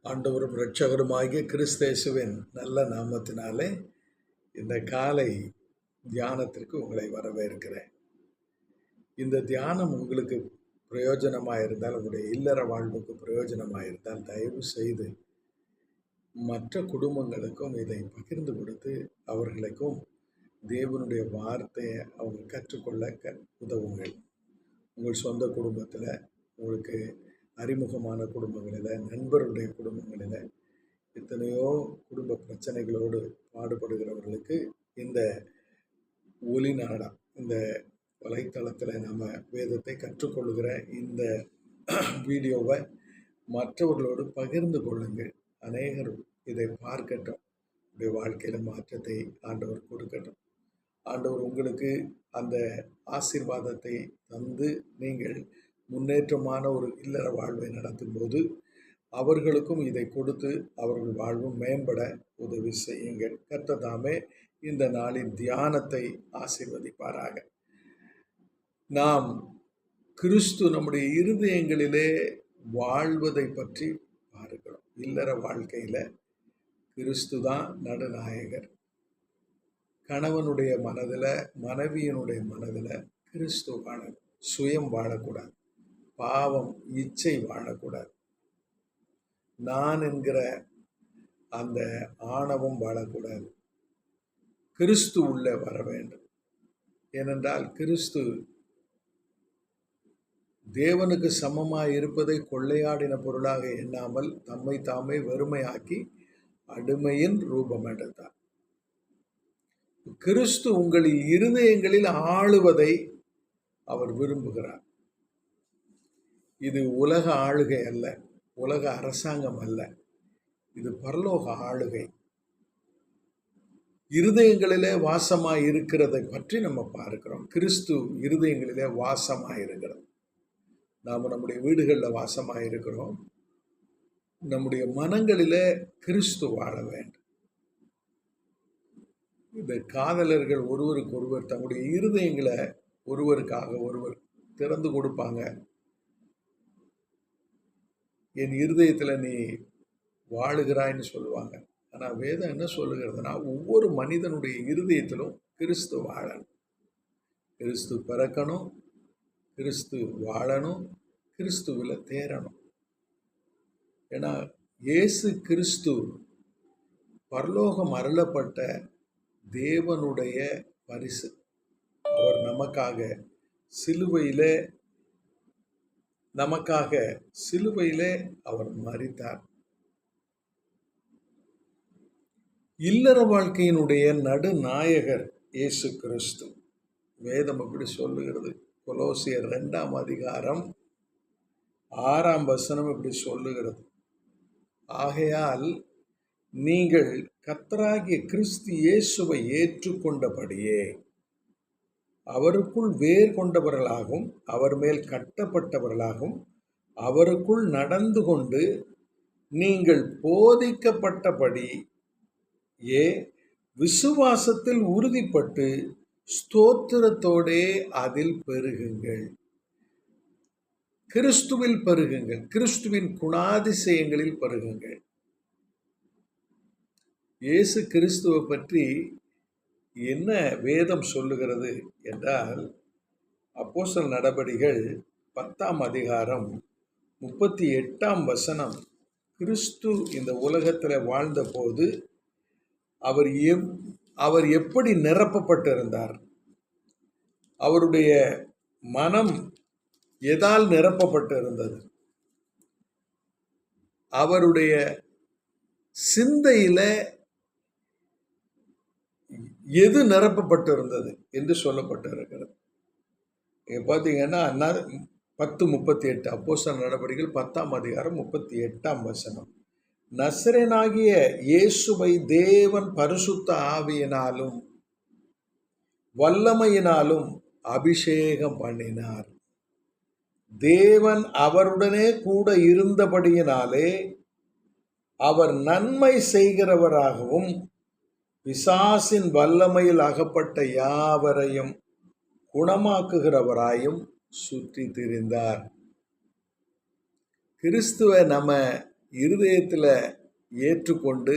ஆண்டவரும் இரட்சகருமாகிய கிறிஸ்தேசுவின் நல்ல நாமத்தினாலே இந்த காலை தியானத்திற்கு உங்களை வரவேற்கிறேன். இந்த தியானம் உங்களுக்கு பிரயோஜனமாக இருந்தால், உங்களுடைய இல்லற வாழ்வுக்கு பிரயோஜனமாக இருந்தால், தயவு செய்து மற்ற குடும்பங்களுக்கும் இதை பகிர்ந்து கொடுத்து அவர்களுக்கும் தேவனுடைய வார்த்தையை அவங்க கற்றுக்கொள்ள உதவுங்கள். உங்கள் சொந்த குடும்பத்தில், உங்களுக்கு அறிமுகமான குடும்பங்களில், நண்பருடைய குடும்பங்களில் எத்தனையோ குடும்ப பிரச்சனைகளோடு பாடுபடுகிறவர்களுக்கு இந்த ஒலி நாடா, இந்த வலைத்தளத்தில் நம்ம வேதத்தை கற்றுக்கொள்ளுகிற இந்த வீடியோவை மற்றவர்களோடு பகிர்ந்து கொள்ளுங்கள். அநேகர் இதை பார்க்கட்டும், உடைய வாழ்க்கையில் மாற்றத்தை ஆண்டவர் கொடுக்கட்டும். ஆண்டவர் உங்களுக்கு அந்த ஆசீர்வாதத்தை தந்து நீங்கள் முன்னேற்றமான ஒரு இல்லற வாழ்வை நடத்தும் போது அவர்களுக்கும் இதை கொடுத்து அவர்கள் வாழ்வும் மேம்பட உதவி செய்யுங்கள். கர்த்தர் தாமே இந்த நாளின் தியானத்தை ஆசீர்வதிப்பாராக. நாம் கிறிஸ்து நம்முடைய இருதயங்களிலே வாழ்வதை பற்றி பார்க்கிறோம். இல்லற வாழ்க்கையில் கிறிஸ்து தான் நடுநாயகர். கணவனுடைய மனதில், மனைவியினுடைய மனதில் கிறிஸ்து வாழணும். சுயம் வாழக்கூடாது, பாவம் இச்சை வாழக்கூடாது, நான் என்கிற அந்த ஆணவம் வாழக்கூடாது. கிறிஸ்து உள்ளே வர வேண்டும். ஏனென்றால் கிறிஸ்து தேவனுக்கு சமமாய் இருப்பதை கொள்ளையாடின பொருளாக எண்ணாமல் தம்மை தாமே வெறுமையாக்கி அடிமையின் ரூபம் எடுத்தார். கிறிஸ்து உங்களின் இருதயங்களில் ஆளுவதை அவர் விரும்புகிறார். இது உலக ஆளுகை அல்ல, உலக அரசாங்கம் அல்ல, இது பரலோக ஆளுகை. இருதயங்களிலே வாசமாய் இருக்கிறதை பற்றி நம்ம பார்க்கிறோம். கிறிஸ்து இருதயங்களிலே வாசமாய் இருக்கிறோம். நாம் நம்முடைய வீடுகளில் வாசமாய் இருக்கிறோம். நம்முடைய மனங்களிலே கிறிஸ்து வாழ வேண்டும். இந்த காதலர்கள் ஒருவருக்கு ஒருவர் தங்களுடைய இருதயங்களை ஒருவருக்காக ஒருவர் திறந்து கொடுப்பாங்க. என் இருதயத்தில் நீ வாழுகிறாய்ன்னு சொல்லுவாங்க. ஆனால் வேதம் என்ன சொல்லுகிறதுனா, ஒவ்வொரு மனிதனுடைய இருதயத்திலும் கிறிஸ்து வாழணும், கிறிஸ்து பிறக்கணும், கிறிஸ்து வாழணும், கிறிஸ்துவில் தேரணும். ஏன்னா இயேசு கிறிஸ்து பரலோகம் அருளப்பட்ட தேவனுடைய பரிசு. அவர் நமக்காக சிலுவையிலே அவர் மரித்தார். இல்லற வாழ்க்கையினுடைய நடுநாயகர் இயேசு கிறிஸ்து. வேதம் அப்படி சொல்லுகிறது. கொலோசியர் 2ஆம் அதிகாரம் 6ஆம் வசனம் இப்படி சொல்லுகிறது. ஆகையால் நீங்கள் கர்த்தராகிய கிறிஸ்து இயேசுவை ஏற்றுக்கொண்டபடியே அவருக்குள் வேர் கொண்டவர்களாகவும் அவர் மேல் கட்டப்பட்டவர்களாகவும் அவருக்குள் நடந்து கொண்டு நீங்கள் போதிக்கப்பட்டபடியே விசுவாசத்தில் உறுதிப்பட்டு ஸ்தோத்திரத்தோடே அதில் பெருகுங்கள். கிறிஸ்துவில் பெருகுங்கள், கிறிஸ்துவின் குணாதிசயங்களில் பெருகுங்கள். இயேசு கிறிஸ்துவை பற்றி என்ன வேதம் சொல்லுகிறது என்றால், அப்போஸ்தலர் நடபடிகள் 10ஆம் அதிகாரம் 38ஆம் வசனம், கிறிஸ்து இந்த உலகத்தில் வாழ்ந்தபோது அவர் எப்படி நிரப்பப்பட்டிருந்தார், அவருடைய மனம் எதால் நிரப்பப்பட்டிருந்தது, அவருடைய சிந்தையில எது நிரப்பப்பட்டிருந்தது என்று சொல்லப்பட்டிருக்கிறது. பார்த்தீங்கன்னா 10:38 அப்போஸ்தலர் நடபடிகள் 10ஆம் அதிகாரம் 38ஆம் வசனம், நசரேயனாகிய இயேசுவை தேவன் பரிசுத்த ஆவியினாலும் வல்லமையினாலும் அபிஷேகம் பண்ணினார். தேவன் அவருடனே கூட இருந்தபடியினாலே அவர் நன்மை செய்கிறவராகவும் பிசாசின் வல்லமையில் அகப்பட்ட யாவரையும் குணமாக்குகிறவராயும் சுற்றி திரிந்தார். கிறிஸ்துவை நம்ம இருதயத்தில் ஏற்றுக்கொண்டு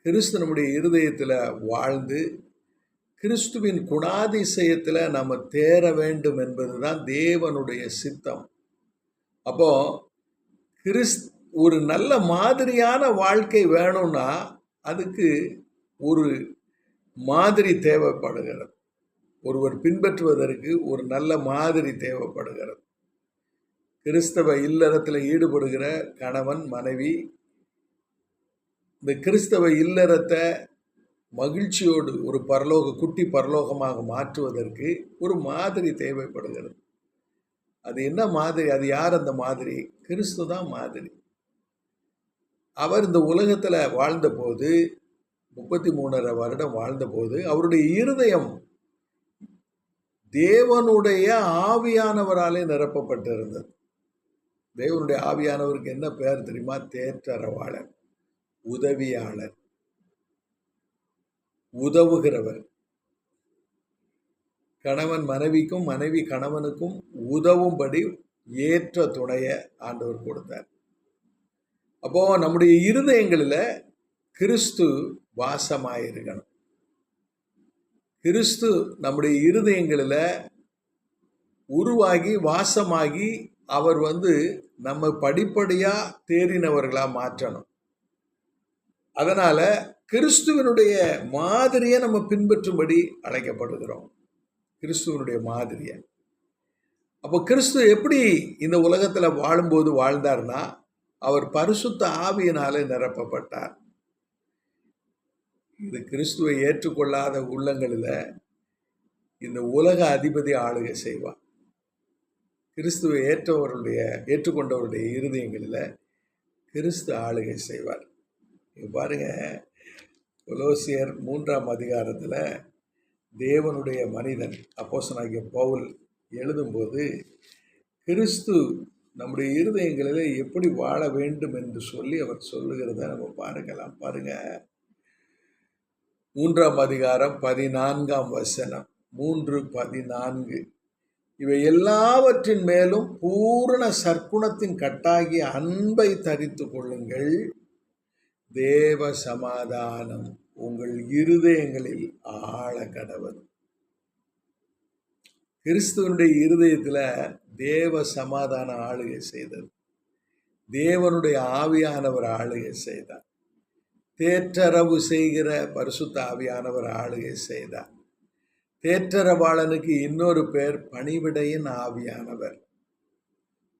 கிறிஸ்து நம்முடைய இருதயத்தில் வாழ்ந்து கிறிஸ்துவின் குணாதிசயத்தில் நம்ம தேர வேண்டும் என்பதுதான் தேவனுடைய சித்தம். அப்போ ஒரு நல்ல மாதிரியான வாழ்க்கை வேணும்னா அதுக்கு ஒரு மாதிரி தேவைப்படுகிறது. ஒருவர் பின்பற்றுவதற்கு ஒரு நல்ல மாதிரி தேவைப்படுகிறது. கிறிஸ்தவ இல்லறத்தில் ஈடுபடுகிற கணவன் மனைவி இந்த கிறிஸ்தவ இல்லறத்தை மகிழ்ச்சியோடு ஒரு குட்டி பரலோகமாக மாற்றுவதற்கு ஒரு மாதிரி தேவைப்படுகிறது. அது என்ன மாதிரி? அது யார் அந்த மாதிரி? கிறிஸ்து தான் மாதிரி. அவர் இந்த உலகத்தில் வாழ்ந்தபோது 33.5 வருடம் வாழ்ந்தபோது அவருடைய இருதயம் தேவனுடைய ஆவியானவராலே நிரப்பப்பட்டிருந்தது. தேவனுடைய ஆவியானவருக்கு என்ன பெயர் தெரியுமா? தேற்றரவாளர், உதவியாளர், உதவுகிறவர். கணவன் மனைவிக்கும் மனைவி கணவனுக்கும் உதவும்படி ஏற்ற துணையை ஆண்டவர் கொடுத்தார். அப்போ நம்முடைய இருதயங்களில் கிறிஸ்து வாசமாயிருக்கணும். கிறிஸ்து நம்முடைய இருதயங்களில் உருவாகி வாசமாகி அவர் நம்ம படிப்படியாக தேறினவர்களாக மாற்றணும். அதனால் கிறிஸ்துவனுடைய மாதிரியை நம்ம பின்பற்றும்படி அழைக்கப்படுகிறோம். கிறிஸ்துவனுடைய மாதிரியை. அப்போ கிறிஸ்து எப்படி இந்த உலகத்தில் வாழும்போது வாழ்ந்தார்னா அவர் பரிசுத்த ஆவியினாலே நிரப்பப்பட்டார். இது கிறிஸ்துவை ஏற்றுக்கொள்ளாத உள்ளங்களில் இந்த உலக அதிபதி ஆளுகை செய்வார். கிறிஸ்துவை ஏற்றுக்கொண்டவருடைய இருதயங்களில் கிறிஸ்து ஆளுகை செய்வார். பாருங்க, கொலோசியர் 3ஆம் அதிகாரத்தில் தேவனுடைய மனிதன் அப்போஸ்தலனாகிய பவுல் எழுதும்போது கிறிஸ்து நம்முடைய இருதயங்களில் எப்படி வாழ வேண்டும் என்று சொல்லி அவர் சொல்லுகிறத நம்ம பார்க்கலாம். பாருங்க, 3ஆம் அதிகாரம் 14ஆம் வசனம், 3:14. இவை எல்லாவற்றின் மேலும் பூரண சற்குணத்தின் கட்டாகிய அன்பை தரித்து கொள்ளுங்கள். தேவ சமாதானம் உங்கள் இருதயங்களில் ஆழ கடவது. கிறிஸ்துவனுடைய இருதயத்தில் தேவ சமாதானம் ஆளுகை செய்தது. தேவனுடைய ஆவியானவர் ஆளுகை செய்தார். தேற்றரவு செய்கிற பரிசுத்த ஆவியானவர் ஆளுகை செய்தார். தேற்றரவாளனுக்கு இன்னொரு பேர் பணிவிடையின் ஆவியானவர்.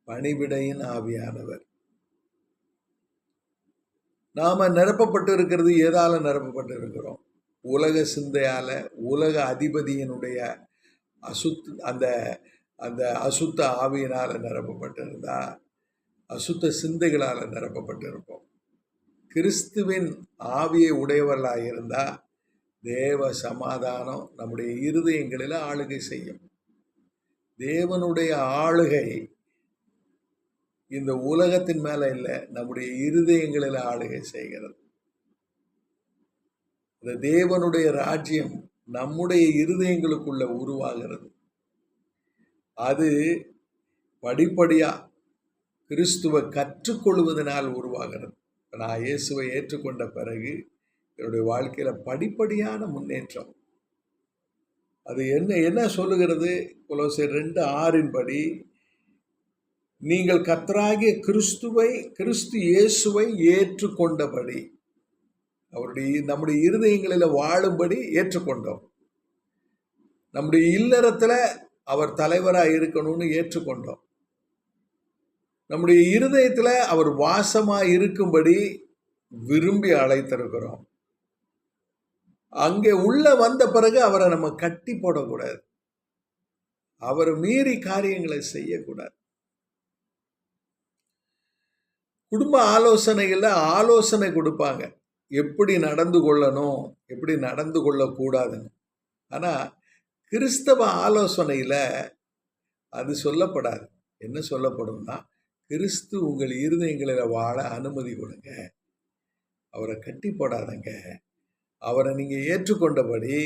பணிவிடையின் ஆவியானவர். நாம நிரப்பப்பட்டு இருக்கிறது எதால நிரப்பப்பட்டு இருக்கிறோம்? உலக சிந்தையால, உலக அதிபதியினுடைய அந்த அசுத்த ஆவியினால நிரப்பப்பட்டிருந்தா, அசுத்த சிந்தைகளால் நிரப்பப்பட்டிருப்போம். கிறிஸ்துவின் ஆவியை உடையவர்களாக இருந்தால் தேவ சமாதானம் நம்முடைய இருதயங்களில் ஆளுகை செய்யும். தேவனுடைய ஆளுகை இந்த உலகத்தின் மேல இல்லை, நம்முடைய இருதயங்களில் ஆளுகை செய்கிறது. இந்த தேவனுடைய ராஜ்யம் நம்முடைய இருதயங்களுக்குள்ள உருவாகிறது. அது படிப்படியா கிறிஸ்துவை கற்றுக்கொள்வதனால் உருவாகிறது. நான் இயேசுவை ஏற்றுக்கொண்ட பிறகு என்னுடைய வாழ்க்கையில படிப்படியான முன்னேற்றம். அது என்ன சொல்லுகிறது? கொலோசியர் 2:6 படி நீங்கள் கர்த்தராகிய கிறிஸ்து இயேசுவை ஏற்றுக்கொண்டபடி, நம்முடைய இருதயங்களில் வாழும்படி ஏற்றுக்கொண்டோம். நம்முடைய இல்லறத்தில் அவர் தலைவராக இருக்கணும்னு ஏற்றுக்கொண்டோம். நம்முடைய இருதயத்தில் அவர் வாசமாக இருக்கும்படி விரும்பி அழைத்திருக்கிறோம். அங்கே உள்ள வந்த பிறகு அவரை நம்ம கட்டி போடக்கூடாது. அவரை மீறி காரியங்களை செய்யக்கூடாது. குடும்ப ஆலோசனைகளில் ஆலோசனை கொடுப்பாங்க, எப்படி நடந்து கொள்ளணும், எப்படி நடந்து கொள்ளக்கூடாதுன்னு. ஆனால் கிறிஸ்தவ ஆலோசனையில் அது சொல்லப்படாது. என்ன சொல்லப்படும்னா, கிறிஸ்து உங்கள் இருதயங்களில் வாழ அனுமதி கொடுங்க, அவரை கட்டி போடாதங்க, அவரை நீங்கள் ஏற்றுக்கொண்டபடி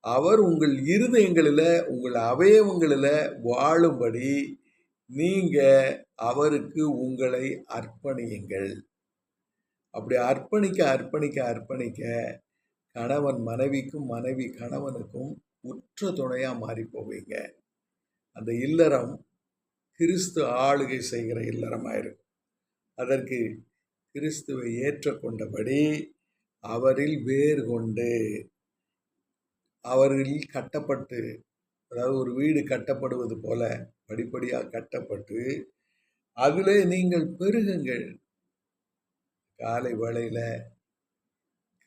அவர் உங்கள் இருதயங்களில், உங்கள் அவயவங்களில் வாழும்படி நீங்க அவருக்கு உங்களை அர்ப்பணியுங்கள். அப்படி அர்ப்பணிக்க அர்ப்பணிக்க அர்ப்பணிக்க கணவன் மனைவிக்கும், மனைவி கணவனுக்கும் உற்ற துணையா மாறி போவீங்க. அந்த இல்லறம் கிறிஸ்து ஆளுகை செய்கிற இல்லறமாயிருக்கும். அதற்கு கிறிஸ்துவை ஏற்றுக்கொண்டபடி அவரில் வேர் கொண்டு, அவரில் கட்டப்பட்டு, அதாவது ஒரு வீடு கட்டப்படுவது போல படிப்படியாக கட்டப்பட்டு அதிலே நீங்கள் பெருகுங்கள். காலை வேளையில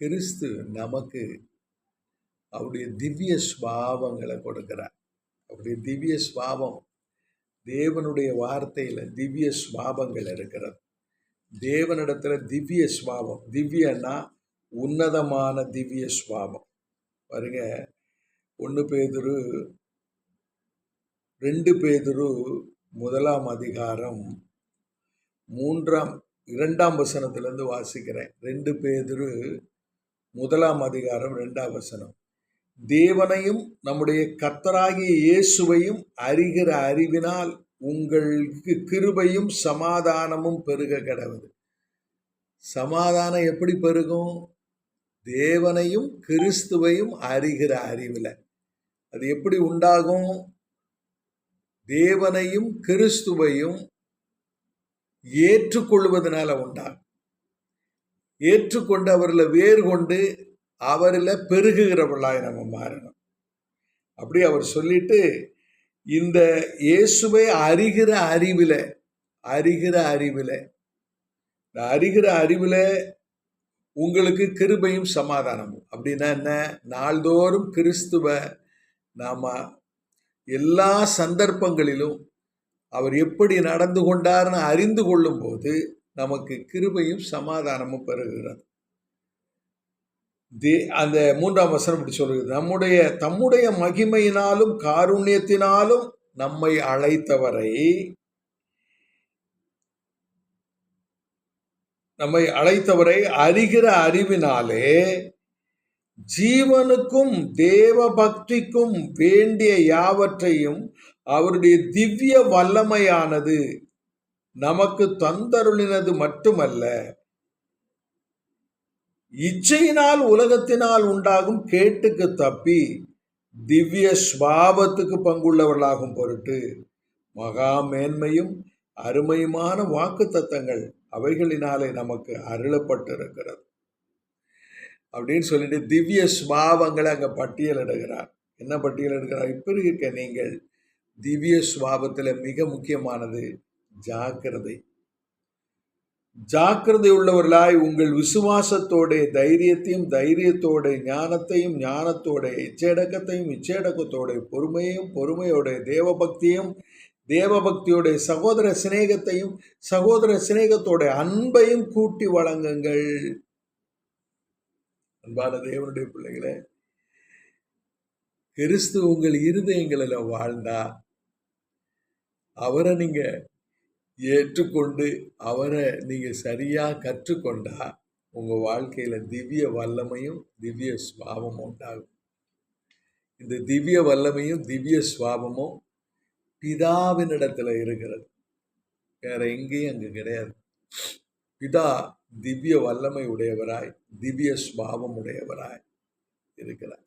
கிறிஸ்து நமக்கு அவருடைய திவ்ய ஸ்வாவங்களை கொடுக்கிறார். அவருடைய திவ்ய ஸ்வாவம், தேவனுடைய வார்த்தையில திவ்ய ஸ்வாபங்கள் இருக்கிறது. தேவனிடத்துல திவ்ய ஸ்வாபம், திவ்யன்னா உன்னதமான திவ்ய ஸ்வாபம். பாருங்க, 2 பேதுரு 1 அதிகாரம் 2ஆம் வசனத்திலிருந்து வாசிக்கிறேன். 2 பேதுரு 1 அதிகாரம் 2ஆம் வசனம். தேவனையும் நம்முடைய கர்த்தராகிய இயேசுவையும் அறிகிற அறிவினால் உங்களுக்கு கிருபையும் சமாதானமும் பெருக கடவுது. சமாதானம் எப்படி பெருகும்? தேவனையும் கிறிஸ்துவையும் அறிகிற அறிவில். அது எப்படி உண்டாகும்? தேவனையும் கிறிஸ்துவையும் ஏற்றுக்கொள்வதனால உண்டாகும். ஏற்றுக்கொண்டு அவரில் வேறு கொண்டு அவரில் பெருகுகிறவர்களாய் நம்ம மாறணும். அப்படி அவர் சொல்லிட்டு, இந்த இயேசுவை அறிகிற அறிவில் உங்களுக்கு கிருபையும் சமாதானமும். அப்படின்னா என்ன? நாள்தோறும் கிறிஸ்துவ நாம எல்லா சந்தர்ப்பங்களிலும் அவர் எப்படி நடந்து கொண்டார்னு அறிந்து கொள்ளும் போது நமக்கு கிருபையும் சமாதானமும் பெறுகிறது. அந்த 3ஆம் வசனம் இப்படி சொல்லுகிறது, தம்முடைய மகிமையினாலும் காருண்யத்தினாலும் நம்மை அழைத்தவரை அறிகிற அறிவினாலே ஜீவனுக்கும் தேவ பக்திக்கும் வேண்டிய யாவற்றையும் அவருடைய திவ்ய வல்லமையானது நமக்கு தந்தருளினது மட்டுமல்ல, இச்சையினால் உலகத்தினால் உண்டாகும் கேட்டுக்கு தப்பி திவ்ய ஸ்வாபத்துக்கு பங்குள்ளவர்களாகும் பொருட்டு மகா மேன்மையும் அருமையுமான வாக்கு தத்தங்கள் அவைகளினாலே நமக்கு அருளப்பட்டிருக்கிறது அப்படின்னு சொல்லிட்டு திவ்ய ஸ்வாபங்களை அங்க பட்டியலிடுகிறார். என்ன பட்டியலிடுகிறார்? இப்படி இருக்க நீங்கள் திவ்ய ஸ்வாபத்துல மிக முக்கியமானது ஜாக்கிரதை உள்ளவர்களாய் உங்கள் விசுவாசத்தோட தைரியத்தோட ஞானத்தோட இச்சையடக்கத்தோட பொறுமையோட தேவபக்தியோட சகோதர சிநேகத்தோட அன்பையும் கூட்டி வழங்குங்கள். அன்பான தேவனுடைய பிள்ளைகளே, கிறிஸ்து உங்கள் இருதயங்களில் வாழ்ந்தா, அவரை நீங்க ஏற்றுக்கொண்டு அவரை நீங்க சரியா கற்றுக்கொண்டா உங்க வாழ்க்கையில திவ்ய வல்லமையும் திவ்ய சுவாபமும் உண்டாகும். இந்த திவ்ய வல்லமையும் திவ்ய சுவாபமும் பிதாவினிடத்துல இருக்கிறது, வேற எங்கேயும் அங்கு கிடையாது. பிதா திவ்ய வல்லமை உடையவராய் திவ்ய சுவாபம் உடையவராய் இருக்கிறார்.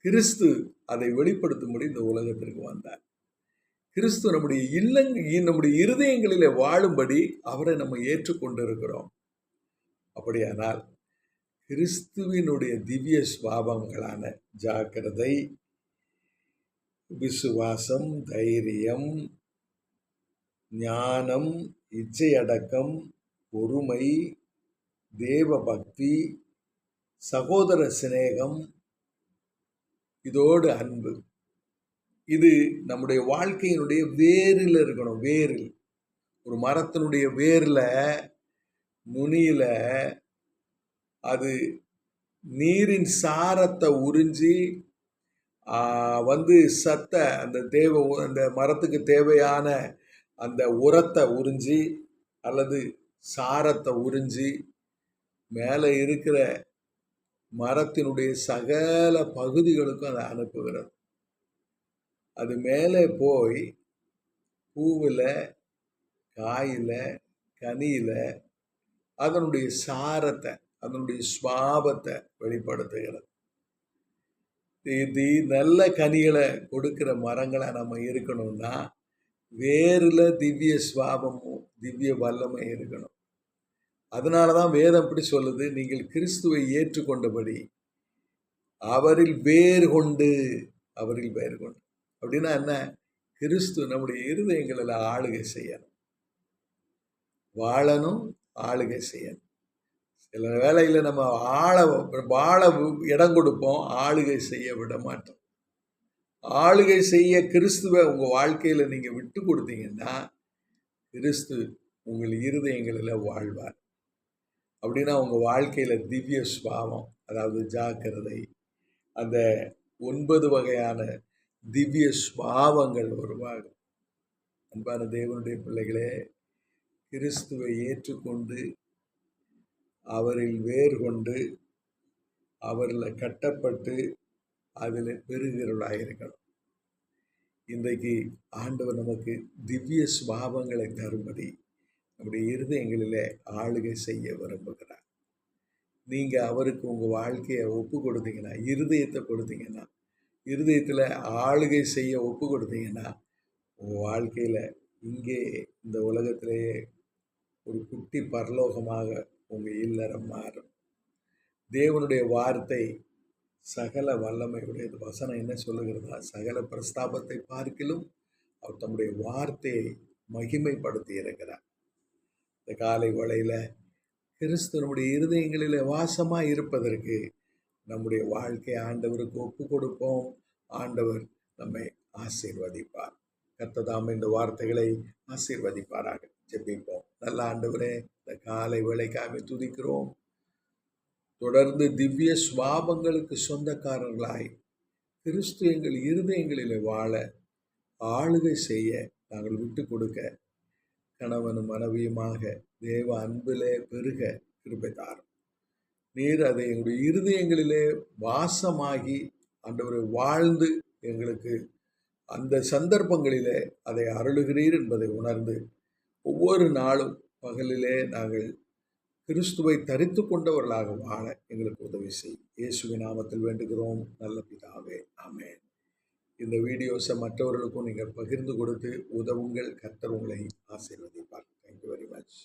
கிறிஸ்து அதை வெளிப்படுத்தும்படி இந்த உலகத்திற்கு வந்தார். கிறிஸ்து நம்முடைய இருதயங்களிலே வாழும்படி அவரை நம்ம ஏற்றுக்கொண்டிருக்கிறோம். அப்படியானால் கிறிஸ்துவினுடைய திவ்ய சுவாபங்களான ஜாக்கிரதை, விசுவாசம், தைரியம், ஞானம், இச்சையடக்கம், பொறுமை, தேவபக்தி, சகோதர சிநேகம், இதோடு அன்பு, இது நம்முடைய வாழ்க்கையினுடைய வேரில் இருக்கணும். ஒரு மரத்தினுடைய வேர்ல நுனியில அது நீரின் சாரத்தை உறிஞ்சி அந்த மரத்துக்கு தேவையான அந்த உரத்தை உறிஞ்சி அல்லது சாரத்தை உறிஞ்சி மேலே இருக்கிற மரத்தினுடைய சகல பகுதிகளுக்கும் அதை அனுப்புகிறது. அது மேலே போய் பூவில், காயில், கனியில் அதனுடைய சாரத்தை, அதனுடைய சுவாபத்தை வெளிப்படுத்துகிறது. இது நல்ல கனிகளை கொடுக்கிற மரங்களை நம்ம இருக்கணும்னா வேறுல திவ்ய சுவாபமும் திவ்ய வல்லமை இருக்கணும். அதனால தான் வேதம் எப்படி சொல்லுது, நீங்கள் கிறிஸ்துவை ஏற்றுக்கொண்டபடி அவரில் வேறு கொண்டு, அவரில் வேறு கொண்டு. அப்படின்னா என்ன? கிறிஸ்து நம்முடைய இருதயங்களில் ஆளுகை செய்யணும், வாழணும், ஆளுகை செய்யணும். சில வேளையில் நம்ம வாழ இடம் கொடுப்போம், ஆளுகை செய்ய விட மாட்டோம். ஆளுகை செய்ய கிறிஸ்துவை உங்கள் வாழ்க்கையில் நீங்கள் விட்டு கொடுத்தீங்கன்னா கிறிஸ்து உங்கள் இருதயங்களில் வாழ்வார். அப்படின்னா உங்கள் வாழ்க்கையில் திவ்ய சுபாவம், அதாவது ஜாக்கிரதை, அந்த 9 வகையான திவ்ய சுபாவங்கள் உருவாகும். அன்பான தேவனுடைய பிள்ளைகளே, கிறிஸ்துவை ஏற்றுக்கொண்டு அவரில் வேர் கொண்டு அவரில் கட்டப்பட்டு அதில் பெருகிறவர்களாக இருக்கணும். இன்றைக்கு ஆண்டவர் நமக்கு திவ்ய சுபாவங்களை தரும்படி நம்முடைய இருதயங்களிலே ஆளுகை செய்ய விரும்புகிறார். நீங்கள் அவருக்கு உங்கள் வாழ்க்கையை ஒப்பு கொடுத்தீங்கன்னா, இருதயத்தை கொடுத்தீங்கன்னா, இருதயத்தில் ஆளுகை செய்ய ஒப்பு கொடுத்தீங்கன்னா உங்கள் வாழ்க்கையில் இங்கே இந்த உலகத்திலேயே ஒரு குட்டி பரலோகமாக உங்கள் இல்லறம் மாறும். தேவனுடைய வார்த்தை சகல வல்லமையுடையது. வசனம் என்ன சொல்லுகிறதா? சகல பிரஸ்தாபத்தை பார்க்கிலும் அவர் தம்முடைய வார்த்தையை மகிமைப்படுத்தி இருக்கிறார். இந்த காலை வேளையில் கிறிஸ்து நம்முடைய இருதயங்களில் வாசமாக இருப்பதற்கு நம்முடைய வாழ்க்கை ஆண்டவருக்கு ஒப்பு கொடுப்போம். ஆண்டவர் நம்மை ஆசீர்வதிப்பார். கர்த்தர் இந்த வார்த்தைகளை ஆசீர்வதிப்பாராக. ஜெபிப்போம். நல்ல ஆண்டவரே, இந்த காலை வேளைக்காக துதிக்கிறோம். தொடர்ந்து திவ்ய சுவாபங்களுக்கு சொந்தக்காரர்களாய் கிறிஸ்து எங்கள் இருதயங்களில் வாழ ஆளுகை செய்ய நாங்கள் விட்டு கொடுக்க கணவனும் மனைவியுமாக தேவ அன்பிலே பெருக கிருபை தாரும். நீர் அதை எங்களுடைய இருதயங்களிலே வாசமாகி ஆண்டவரை வாழ்ந்து எங்களுக்கு அந்த சந்தர்ப்பங்களிலே அதை அருளுகிறீர் என்பதை உணர்ந்து ஒவ்வொரு நாளும் பகலிலே நாங்கள் கிறிஸ்துவை தரித்து கொண்டவர்களாக வாழ எங்களுக்கு உதவி செய். இயேசுவின் நாமத்தில் வேண்டுகிறோம் நல்ல பிதாவே, ஆமென். இந்த வீடியோஸை மற்றவர்களுக்கும் நீங்கள் பகிர்ந்து கொடுத்து உதவுங்கள். கர்த்தர் உங்களை ஆசீர்வதிப்பார். Thank you very much.